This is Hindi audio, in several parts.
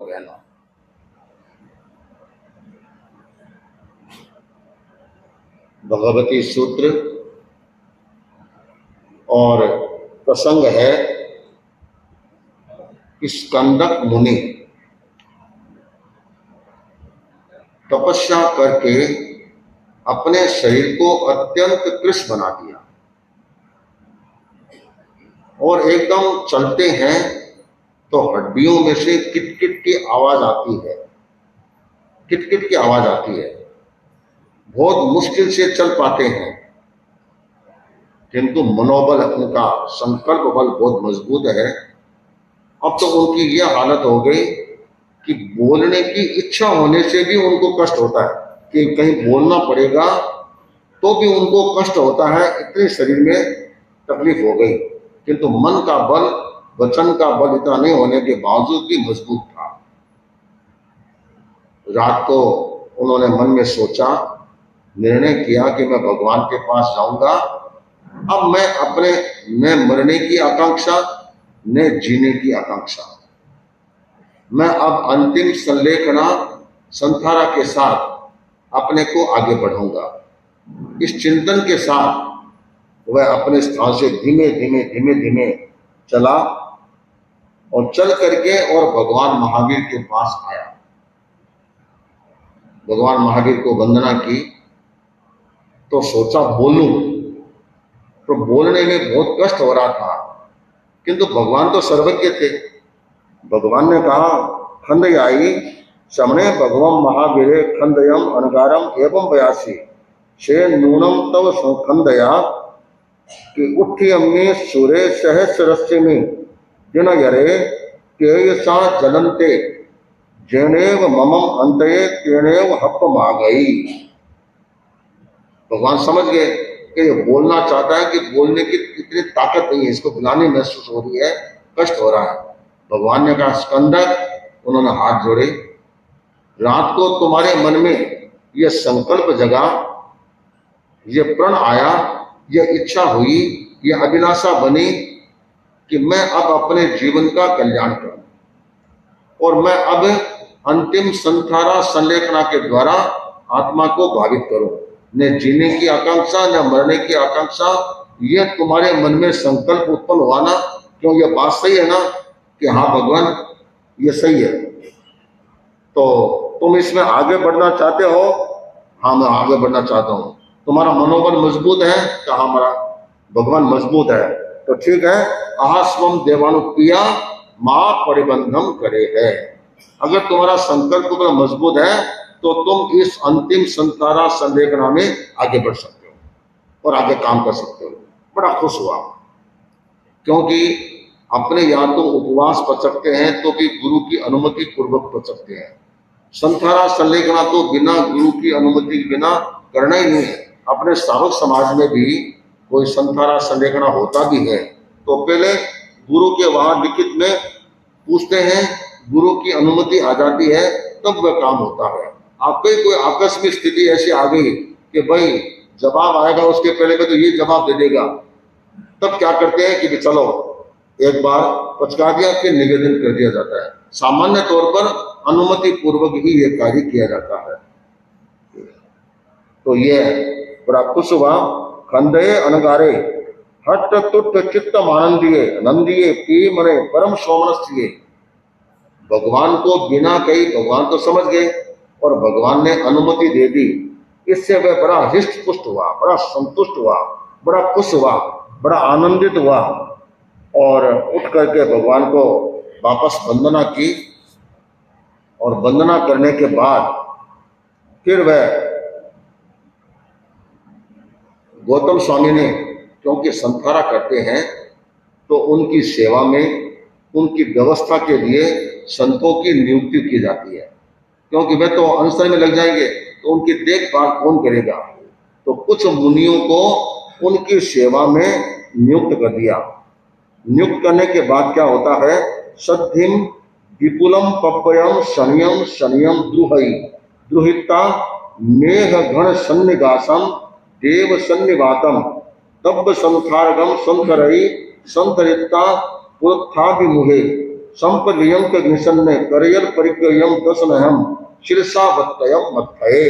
रहना। भगवती सूत्र और प्रसंग है कि स्कंदक मुनि तपस्या करके अपने शरीर को अत्यंत कृश बना दिया और एकदम चलते हैं तो हड्डियों में से किटकिट की आवाज आती है, किटकिट की आवाज आती है। बहुत मुश्किल से चल पाते हैं, किंतु मनोबल उनका, संकल्प बल बहुत मजबूत है। अब तो उनकी यह हालत हो गई कि बोलने की इच्छा होने से भी उनको कष्ट होता है कि कहीं बोलना पड़ेगा, तो भी उनको कष्ट होता है। इतने शरीर में तकलीफ हो गई, किंतु मन का बल, वचन का बल इतना नहीं होने के बावजूद भी मजबूत था। रात को उन्होंने मन में सोचा, निर्णय किया कि मैं भगवान के पास जाऊंगा। अब मैं अपने न मरने की आकांक्षा न जीने की आकांक्षा, मैं अब अंतिम संलेखना संथारा के साथ अपने को आगे बढ़ाऊंगा। इस चिंतन के साथ वह अपने स्थान से धीमे धीमे धीमे धीमे चला और चल करके और भगवान महावीर के पास आया। भगवान महावीर को वंदना की तो सोचा बोलूं, तो बोलने में बहुत कष्ट हो रहा था, किंतु भगवान तो सर्वज्ञ थे। भगवान ने कहा, खंडयाई समणे भगवम महावीरे खंडयम अनगारम एवं बयासी से नूनम तव खंडया कि उठी अम्मी सूर्य सहस्रस्य में दिन यरे केयसा जलंते जेनेव ममम अंतये तेनेव हप मा गई। भगवान समझ गए कि ये बोलना चाहता है कि बोलने की इतनी ताकत नहीं है, इसको ग्लानि महसूस हो रही है, कष्ट हो रहा है। भगवान ने कहा, स्कंदक, उन्होंने हाथ जोड़े, रात को तुम्हारे मन में यह संकल्प जगा, ये प्रण आया, यह इच्छा हुई, यह अभिलाषा बनी कि मैं अब अपने जीवन का कल्याण करूं और मैं अब अंतिम संथारा संलेखना के द्वारा आत्मा को भावित करूं। न जीने की आकांक्षा न मरने की आकांक्षा, यह तुम्हारे मन में संकल्प उत्पन्न हुआ ना? क्यों, यह बात सही है ना कि हाँ भगवान ये सही है, तो तुम इसमें आगे बढ़ना चाहते हो? हाँ मैं आगे बढ़ना चाहता हूं। तुम्हारा मनोबल मजबूत है? कहा हमारा भगवान मजबूत है। तो ठीक है, आहास्वम देवानुप्रिया मां परिबंधम करे है। अगर तुम्हारा संकल्प बड़ा मजबूत है तो तुम इस अंतिम संथारा संलेखना में आगे बढ़ सकते हो और आगे काम कर सकते हो। बड़ा खुश हुआ, क्योंकि अपने या तो उपवास पढ़ सकते हैं तो भी गुरु की अनुमति पूर्वक पढ़ सकते हैं। संथारा संलेखना तो बिना गुरु की अनुमति के बिना करना ही नहीं है। अपने सावक समाज में भी कोई संथारा संलेखना होता भी है तो पहले गुरु के वहां लिखित में पूछते हैं, गुरु की अनुमति आ जाती है तब वह काम होता है। आपको कोई आकस्मिक स्थिति ऐसी आ गई कि भाई जवाब आएगा उसके पहले में तो ये जवाब दे देगा, तब क्या करते हैं कि चलो एक बार पचका दिया, फिर निवेदन कर दिया जाता है। सामान्य तौर पर अनुमति पूर्वक ही यह कार्य किया जाता है। तो ये बड़ा खुश हुआ। खंडे अनगारे हट तुट चित्त आनंदिये नंदिये पी मरे परम सोमनस्ये। भगवान को बिना कही भगवान तो समझ गए और भगवान ने अनुमति दे दी। इससे वह बड़ा हृष्ट पुष्ट हुआ, बड़ा संतुष्ट हुआ, बड़ा खुश हुआ, बड़ा आनंदित हुआ और उठ करके भगवान को वापस वंदना की। और वंदना करने के बाद फिर वह गौतम स्वामी ने, क्योंकि संथारा करते हैं तो उनकी सेवा में, उनकी व्यवस्था के लिए संतों की नियुक्ति की जाती है, क्योंकि वे तो अनशन में लग जाएंगे तो उनकी देखभाल कौन करेगा। तो कुछ मुनियों को उनकी सेवा में नियुक्त कर दिया। नियुक्त करने के बाद क्या होता है, सद्धिम विपुलम पप्पयम शनियम शनियम द्रुहई द्रुहिता मेघ गण सन्निगासम देव सन्निवातम तब संथारगम संतरई संतरिता पुरत्थाभिमुहे संपलियम के निसन्ने करयल परिकयम दसनहम शीर्षावत्यम मत्थये।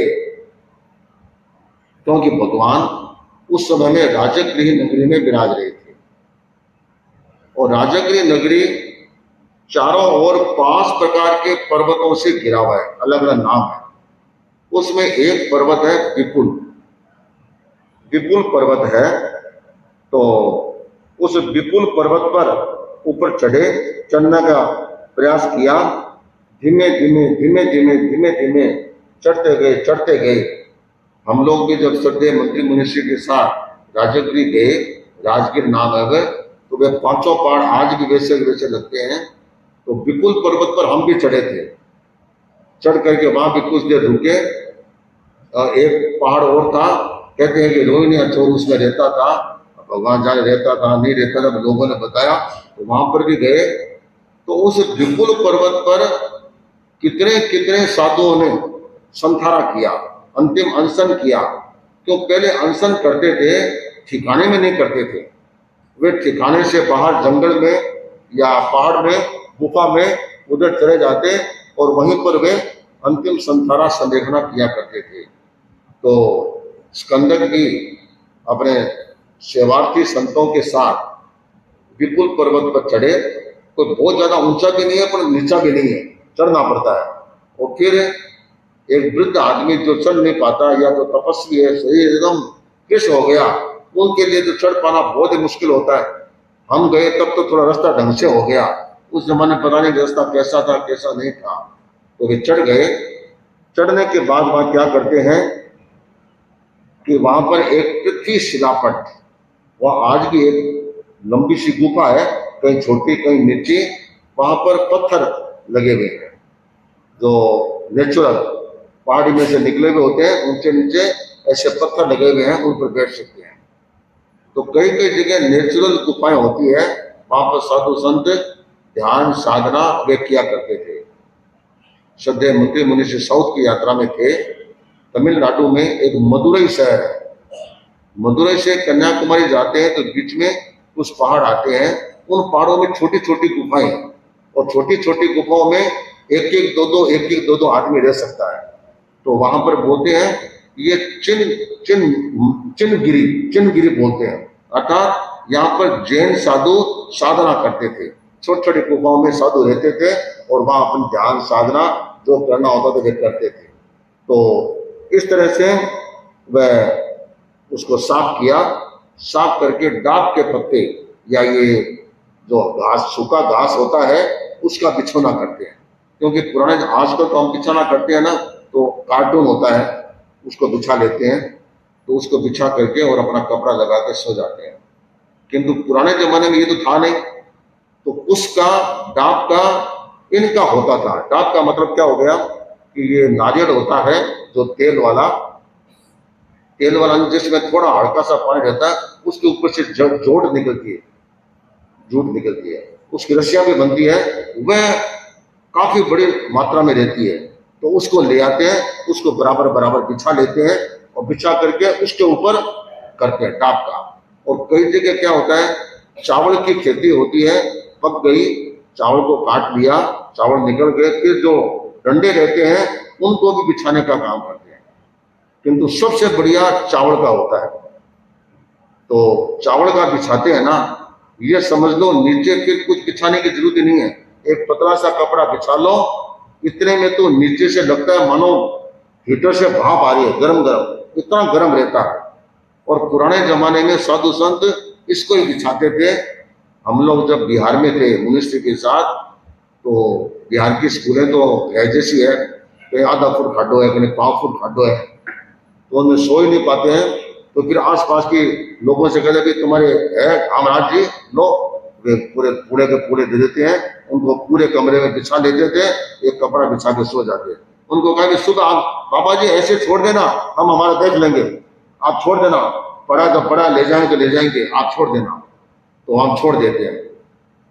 क्योंकि भगवान उस समय में राजगृह नगरी में विराज रहे थे और राजगृह नगरी चारों ओर 5 प्रकार के पर्वतों से घिरा हुआ है, अलग अलग नाम है। उसमें एक पर्वत है विपुल, विपुल पर्वत है। तो उस विपुल पर्वत पर ऊपर चढ़ने का प्रयास किया। धीमे धीमे धीमे धीमे धीमे धीमे चढ़ते गए। हम लोग भी जब श्रद्धेय मंत्री मुनिषी के साथ राजगृह गए, राजगीर नाम है वह, तो वे 5 पहाड़ आज भी वैसे वैसे लगते हैं। तो विपुल पर्वत पर हम भी चढ़े थे। चढ़ करके वहां भी कुछ देर रुके। एक पहाड़ और था, कहते हैं कि रोहिणी अचोर उसमें रहता था। भगवान जाने रहता था नहीं रहता था, लोगों ने बताया, तो वहां पर भी गए। तो उस विपुल पर्वत पर कितने कितने साधुओं ने संथारा किया, अंतिम अनशन किया। क्यों पहले अनशन करते थे, ठिकाने में नहीं करते थे। वे ठिकाने से बाहर जंगल में या पहाड़ में, गुफा में उधर चले जाते और वहीं पर वे अंतिम संथारा संलेखना किया करते थे। तो स्कंदक भी अपने सेवार्थी संतों के साथ विपुल पर्वत पर चढ़े। कोई बहुत ज्यादा ऊंचा भी नहीं है पर नीचा भी नहीं है, चढ़ना पड़ता है। और फिर एक वृद्ध आदमी जो चढ़ नहीं पाता या जो तपस्वी है, शरीर एकदम कृष हो गया, उनके लिए तो चढ़ पाना बहुत ही मुश्किल होता है। हम गए तब तो थोड़ा रास्ता ढंग से हो गया, उस जमाने पता नहीं रास्ता कैसा था कैसा नहीं था। तो वे चढ़ गए। चढ़ने के बाद वहां क्या करते हैं कि वहां पर एक पृथ्वी शिलापट, वह आज भी एक लंबी सी गुफा है, कहीं छोटी कहीं नीचे। वहां पर पत्थर लगे हुए हैं जो नेचुरल पहाड़ी में से निकले हुए होते हैं, ऊंचे नीचे ऐसे पत्थर लगे हुए हैं, उन पर बैठ सकते हैं। तो कई कई जगह नेचुरल गुफाएं होती है, वहां पर साधु संत ध्यान साधना वे किया करते थे। श्रद्धेय मंत्री मुनिषी साउथ की यात्रा में थे। तमिलनाडु में एक मदुरई शहर है, मदुरई से कन्याकुमारी जाते हैं तो बीच में कुछ पहाड़ आते हैं। उन पहाड़ों में छोटी छोटी गुफाएं, और छोटी छोटी गुफाओं में एक एक दो आदमी रह सकता है। तो वहां पर बोलते हैं ये चिन्हगिरी बोलते हैं। अर्थात यहाँ पर जैन साधु साधना करते थे, छोटी छोटी गुफाओं में साधु रहते थे और वहां अपन ध्यान साधना जो करना होता था वे करते थे। तो इस तरह से वह उसको साफ किया। साफ करके डाब के पत्ते या ये जो घास, सूखा घास होता है, उसका बिछौना करते हैं। क्योंकि पुराने आजकल तो हम बिछौना करते हैं ना, तो कार्टून होता है उसको बिछा लेते हैं, तो उसको बिछा करके और अपना कपड़ा लगा के सो जाते हैं। किंतु पुराने जमाने में ये तो था नहीं, तो उसका डाब का इनका होता था। डाब का मतलब क्या हो गया कि ये नारियल होता है जो तेल वाला जिसमें थोड़ा हल्का सा पानी रहता है, उसके ऊपर से जोड़ निकलती है, जूट निकलती है, उसकी रस्सियां भी बनती है, वह काफी बड़ी मात्रा में रहती है। तो उसको ले आते हैं, उसको बराबर बराबर बिछा लेते हैं और बिछा करके उसके ऊपर करते हैं डाब का। और कई जगह क्या होता है, चावल की खेती होती है, पक गई, चावल को काट लिया, चावल निकल गए, फिर जो डंडे रहते हैं उनको भी बिछाने का काम करते हैं। किंतु सबसे बढ़िया चावल का होता है। तो चावल का बिछाते हैं ना, ये समझ लो नीचे फिर कुछ बिछाने की जरूरत ही नहीं है, एक पतला सा कपड़ा बिछा लो, इतने में तो नीचे से लगता है मानो हीटर से भाप आ रही है, गरम गरम, इतना गरम रहता है। और पुराने जमाने में साधु संत इसको ही बिछाते थे। हम लोग जब बिहार में थे मुनिश्री के साथ, तो बिहार की स्कूलें तो है जैसी है, कहीं आधा फुट खाडो है, कहीं 5 फुट खाडो है, तो उनमें सो ही नहीं पाते हैं। तो फिर आसपास के लोगों से कहते कि तुम्हारे है कामराज जी, लो, वे पूरे के पूरे दे देते हैं, उनको पूरे कमरे में बिछा लेते थे, एक कपड़ा बिछा के सो जाते। उनको कहा कि सुबह आप बाबा जी ऐसे छोड़ देना, हम हमारा देख लेंगे, आप छोड़ देना, पड़ा तो पड़ा, ले जाएंगे ले जाएंगे, आप छोड़ देना। तो हम छोड़ देते हैं।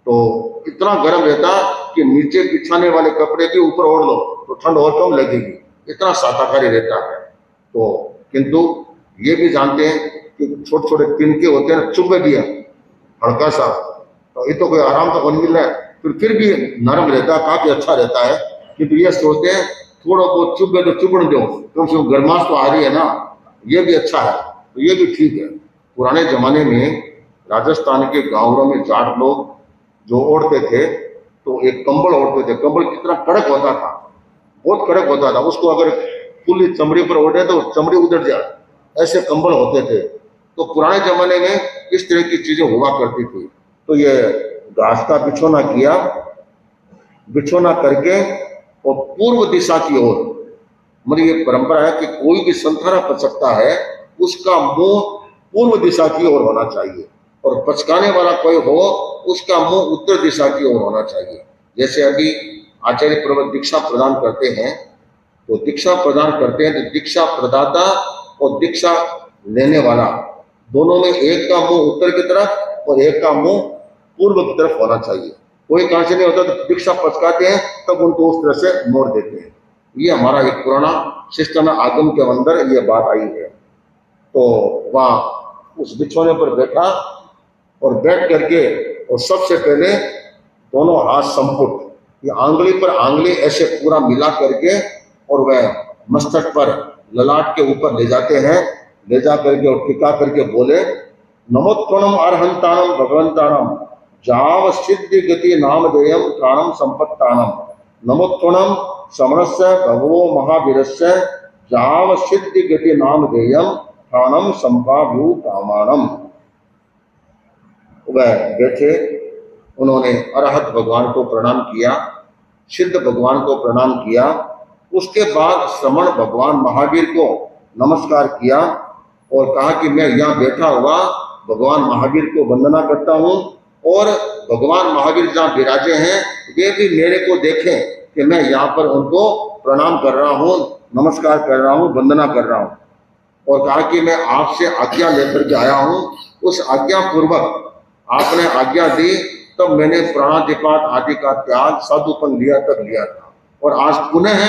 तो इतना गर्म रहता कि नीचे बिछाने वाले कपड़े के ऊपर ओढ़ लो तो ठंड और कम लगेगी, इतना शाकाहारी रहता है। तो किंतु ये भी जानते हैं कि छोटे छोटे तिनके होते हैं, चुभ भी है हल्का सा, तो ये तो कोई आराम तो नहीं मिल रहा है, फिर भी नरम रहता है, काफी अच्छा रहता है। किंतु ये सोचते हैं थोड़ा बहुत चुभे तो चुभन दो, कम से कम गर्माश तो आ रही है ना, ये भी अच्छा है, तो ये भी ठीक है। पुराने जमाने में राजस्थान के गांवों में जाट लोग जो ओढ़ते थे तो एक कंबल ओढ़ते थे। कंबल कितना कड़क होता था, बहुत कड़क होता था, उसको अगर फुल्ली चमड़ी पर ओढ़े तो चमड़ी उधर जाए, ऐसे कंबल होते थे। तो पुराने जमाने में इस तरह की चीजें हुआ करती थी। तो ये घास का बिछौना किया, बिछौना करके और पूर्व दिशा की ओर, मतलब ये परंपरा है कि कोई भी संथारा पचकता है उसका मुंह पूर्व दिशा की ओर होना चाहिए, और पचकाने वाला कोई हो उसका मुंह उत्तर दिशा की ओर होना चाहिए। जैसे अभी आचार्य प्रवर दीक्षा प्रदान करते हैं, तो दीक्षा प्रदान करते हैं तो दीक्षा प्रदाता और दीक्षा लेने वाला दोनों में एक का मुंह उत्तर की तरफ और एक का मुंह पूर्व की तरफ होना चाहिए। कोई कारण से नहीं होता तो दीक्षा पचकाते हैं तब उनको उस तरह से मोड़ देते हैं। ये हमारा एक पुराना सिस्टम है, आगम के अंदर ये बात आई है। तो वहाँ उस बिछौने पर बैठा और बैठ करके और सबसे पहले दोनों हाथ संपुट, ये आंगली पर आंगली ऐसे पूरा मिला करके और वह मस्तक पर ललाट के ऊपर ले जाते हैं, ले जा करके और टिका करके बोले नमोत्तम अर्हंतानम भगवंतानम जाव सिद्धि गति नामधेयम प्राणम संपत्तानम नमोत्तम समरस्य भगवो महावीरस्य जाव सिद्धि गति नामधेयम प्राणम संपाभू कामानम। वह बैठे, उन्होंने अरहत भगवान को प्रणाम किया, सिद्ध भगवान को प्रणाम किया। उसके बाद श्रमण भगवान महावीर को नमस्कार किया और कहा कि मैं यहाँ बैठा हुआ भगवान महावीर को वंदना करता हूँ, और भगवान महावीर जहाँ विराजे हैं वे भी मेरे को देखें कि मैं यहाँ पर उनको प्रणाम कर रहा हूँ, नमस्कार कर रहा हूँ, वंदना कर रहा हूँ। और कहा कि मैं आपसे आज्ञा लेकर के आया हूँ, उस आज्ञा पूर्वक आपने आज्ञा दी तब मैंने प्राणादिपात आदि का त्याग साधुपन लिया तब लिया था, और आज पुनः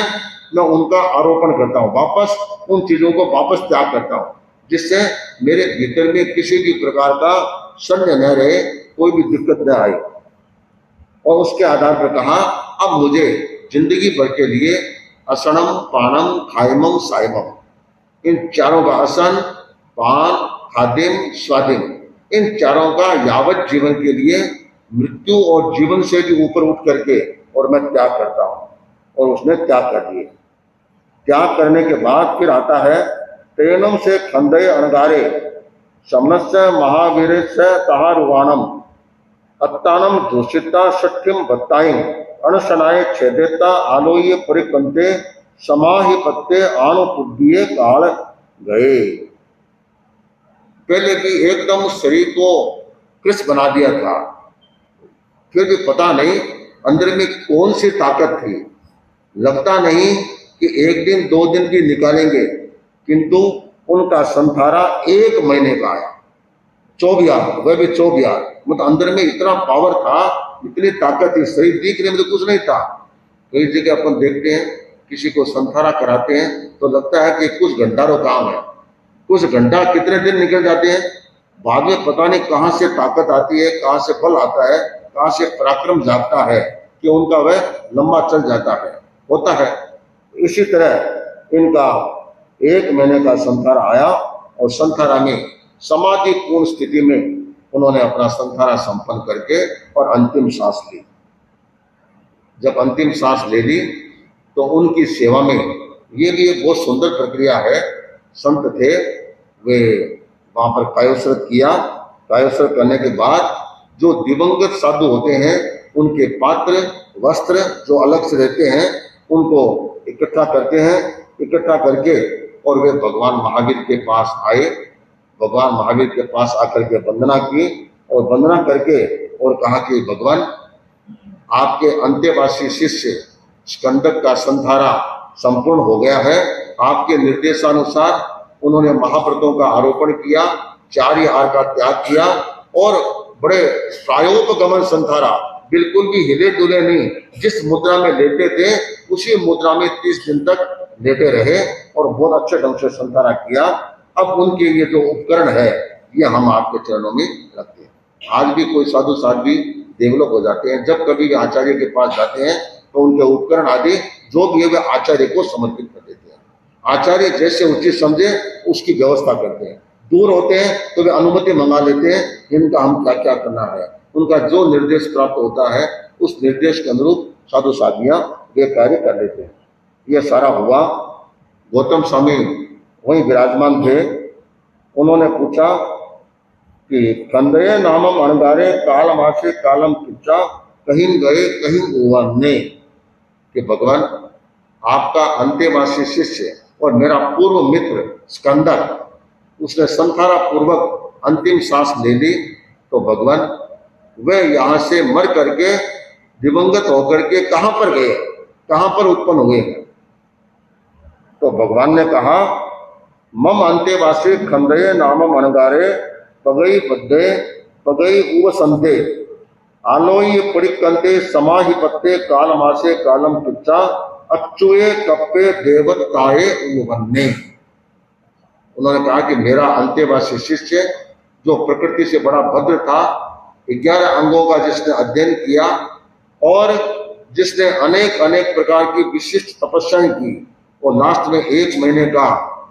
मैं उनका आरोपण करता हूँ, वापस उन चीजों को वापस त्याग करता हूँ, जिससे मेरे भीतर में किसी भी प्रकार का शल्य न रहे, कोई भी दिक्कत न आए। और उसके आधार पर कहा अब मुझे जिंदगी भर के लिए असनम पानम खायमम सायमम, इन चारों का असन पान खादिम स्वादिम, इन चारों का यावत जीवन के लिए मृत्यु और जीवन से भी ऊपर उठ करके और मैं त्याग करता हूँ। और उसने त्याग कर दिए। त्याग करने के बाद फिर आता है तेनम से खंदय अनगारे समनस्य महावीर से तहारुवाणम अत्तानम जोशिता सठ्यम भत्ताई अनशनाय छेदेता आलोय परिकंते समाहि पत्ते आनुपुद्धिये काल गए। पहले भी एकदम शरीर को कृष बना दिया था, फिर भी पता नहीं अंदर में कौन सी ताकत थी। लगता नहीं कि एक दिन दो दिन भी निकालेंगे, किंतु उनका संथारा 1 महीने का है, 24, वह भी 24। मतलब अंदर में इतना पावर था, इतनी ताकत थी, शरीर दिखने में तो कुछ नहीं था। कई जगह अपन देखते हैं किसी को संथारा कराते हैं तो लगता है कि कुछ घंटारों काम है, कुछ घंटा कितने दिन निकल जाते हैं, बाद में पता नहीं कहाँ से ताकत आती है, कहाँ से बल आता है, कहाँ से पराक्रम जागता है कि उनका वह लंबा चल जाता है, होता है। इसी तरह इनका 1 महीने का संथारा आया और संथारा में समाधि पूर्ण स्थिति में उन्होंने अपना संथारा संपन्न करके और अंतिम सांस ली। जब अंतिम सांस ले ली तो उनकी सेवा में, ये भी एक बहुत सुंदर प्रक्रिया है, संत थे वे वहाँ पर कायोत्सर्ग किया। कायोत्सर्ग करने के बाद जो दिवंगत साधु होते हैं उनके पात्र वस्त्र जो अलग से रहते हैं उनको इकट्ठा करते हैं, इकट्ठा करके और वे भगवान महावीर के पास आए। भगवान महावीर के पास आकर के वंदना की और वंदना करके और कहा कि भगवान आपके अंत्यवासी शिष्य स्कंदक का संथारा संपूर्ण हो गया है। आपके निर्देशानुसार उन्होंने महाव्रतों का आरोपण किया, 4 आहार का त्याग किया और बड़े प्रायोपगमन संथारा, बिल्कुल भी हिले डुले नहीं, जिस मुद्रा में लेटे थे उसी मुद्रा में 30 दिन तक लेटे रहे और बहुत अच्छे ढंग से संथारा किया। अब उनके ये जो उपकरण है ये हम आपके चरणों में रखते हैं। आज भी कोई साधु साध्वी देवलोक हो जाते हैं। जब कभी भी आचार्य के पास जाते हैं तो उनके उपकरण आदि जो भी है वे आचार्य को समर्पित कर देते हैं। आचार्य जैसे उचित समझे उसकी व्यवस्था करते हैं। दूर होते हैं तो वे अनुमति मंगा लेते हैं इनका हम क्या क्या करना है। उनका जो निर्देश प्राप्त होता है उस निर्देश के अनुरूप साधु साधियां वे कार्य कर लेते हैं। यह सारा हुआ। गौतम स्वामी वहीं विराजमान थे। उन्होंने पूछा कि कंदये नामम अणगारे काल मासे कालम किच्चा कहीं गए कहीं उवरने, कि भगवान आपका अंत्यवासी शिष्य और मेरा पूर्व मित्र स्कंदक उसने संथारा पूर्वक अंतिम सांस ले ली, तो भगवान वे यहाँ से मर करके दिवंगत होकर के कहाँ पर गए, कहाँ पर उत्पन्न हुए। तो भगवान ने कहा मम अंत्यवासी खंदये नामम अणगारे पगई बद्धे पगई उवसंते आलोय परिकंते समाहि पत्ते कालमासे कालम पिच्चा अच्युए कप्पे देवताए उवन्ने। उन्होंने कहा कि मेरा अंत्यवासी शिष्य जो प्रकृति से बड़ा भद्र था, 11 अंगों का जिसने अध्ययन किया और जिसने अनेक अनेक प्रकार की विशिष्ट तपस्याएं की और लास्ट में 1 महीने का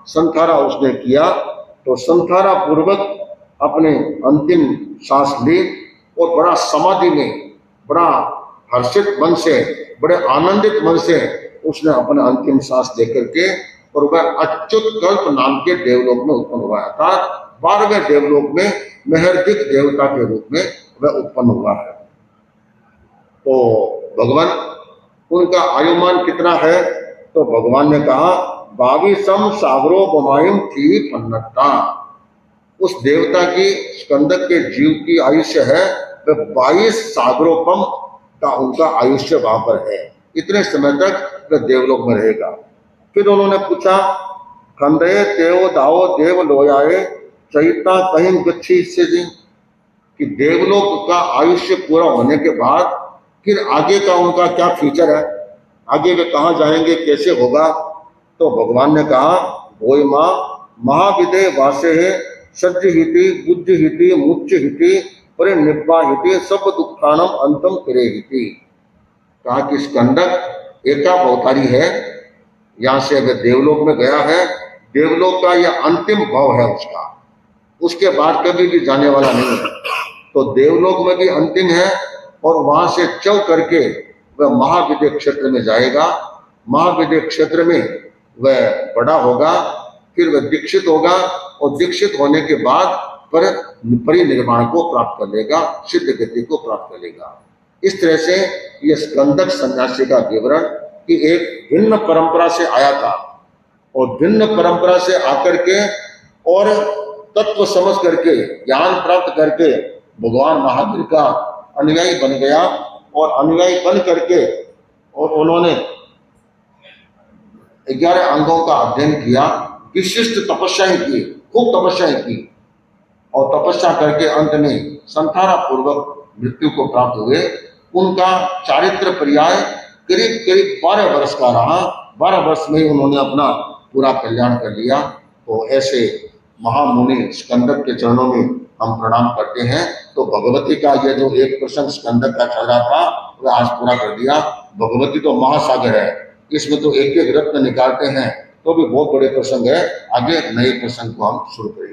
संथारा उसने किया, तो संथारा पूर्वक अपने अंतिम सांस ली और बड़ा समाधि में बड़ा हर्षित मन से बड़े आनंदित मन से उसने अपना अंतिम सांस लेकर के और वह अच्युत कल्प नाम के देवलोक में उत्पन्न हुआ था। 12वें देवलोक में मेहरदिक देवता के रूप में वह उत्पन्न हुआ है। तो भगवान उनका आयुमान कितना है, तो भगवान ने कहा 22 सागरो बमायुम थी पन्नता। उस देवता की स्कंदक के जीव की आयुष्य है वह 22 सागरोपम का उनका आयुष्य वहां पर है। इतने समय तक वह देवलोक में रहेगा। फिर उन्होंने पूछा खंदये तेव दाओ देव लोयाए चैता कहीं गच्छी से जी, कि देवलोक का आयुष्य पूरा होने के बाद फिर आगे का उनका क्या फ्यूचर है, आगे वे कहाँ जाएंगे, कैसे होगा। तो भगवान ने कहा वोई माँ महाविदे वासे है सज्ज हिति बुद्ध हिति मुच्च हिति परिनिब्बा हिति सब दुखानम अंतम करे हिति। कहा कि स्कंदक एकावतारी है, यहाँ से अगर देवलोक में गया है, देवलोक का यह अंतिम भाव है उसका, उसके बाद कभी भी जाने वाला नहीं है। तो देवलोक में भी अंतिम है और वहां से चल करके वह महाविद्य क्षेत्र में जाएगा। महाविद्य क्षेत्र में वह बड़ा होगा, फिर वह दीक्षित होगा और दीक्षित होने के बाद परिनिर्वाण को प्राप्त कर लेगा, सिद्ध गति को प्राप्त कर लेगा। इस तरह से यह स्कंदक सन्यासी का विवरण कि एक भिन्न परंपरा से आया था और भिन्न परंपरा से आकर के और तत्व समझ करके ज्ञान प्राप्त करके भगवान महावीर का अनुयायी बन गया और अनुयायी बन करके और उन्होंने 11 अंगों का अध्ययन किया, विशिष्ट तपस्याएं की, खूब तपस्याएं की और तपस्या करके अंत में संथारा पूर्वक मृत्यु को प्राप्त हुए। उनका चारित्र पर्याय करीब करीब 12 वर्ष का रहा। 12 वर्ष में ही उन्होंने अपना पूरा कल्याण कर लिया। तो ऐसे महामुनि स्कंदक के चरणों में हम प्रणाम करते हैं। तो भगवती का यह जो एक प्रसंग स्कंदक का चल रहा था वह आज पूरा कर दिया। भगवती तो महासागर है, इसमें तो एक एक रत्न निकालते हैं, तो भी बहुत बड़े प्रसंग है। आगे नए प्रसंग को हम शुरू करेंगे।